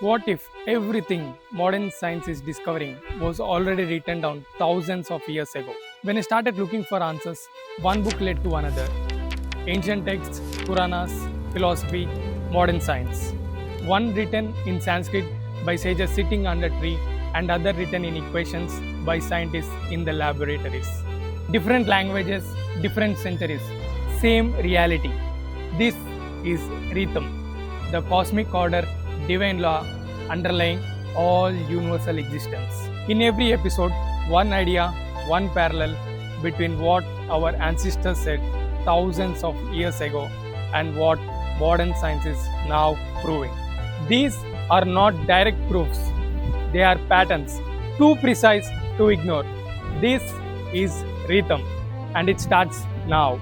What if everything modern science is discovering was already written down thousands of years ago? When I started looking for answers, one book led to another. Ancient texts, Puranas, philosophy, modern science. One written in Sanskrit by sages sitting under tree, and other written in equations by scientists in the laboratories. Different languages, different centuries, same reality. This is rhythm, the cosmic order, divine law underlying all universal existence. In every episode, one idea, one parallel between what our ancestors said thousands of years ago and what modern science is now proving. These are not direct proofs, they are patterns too precise to ignore. This is rhythm, and it starts now.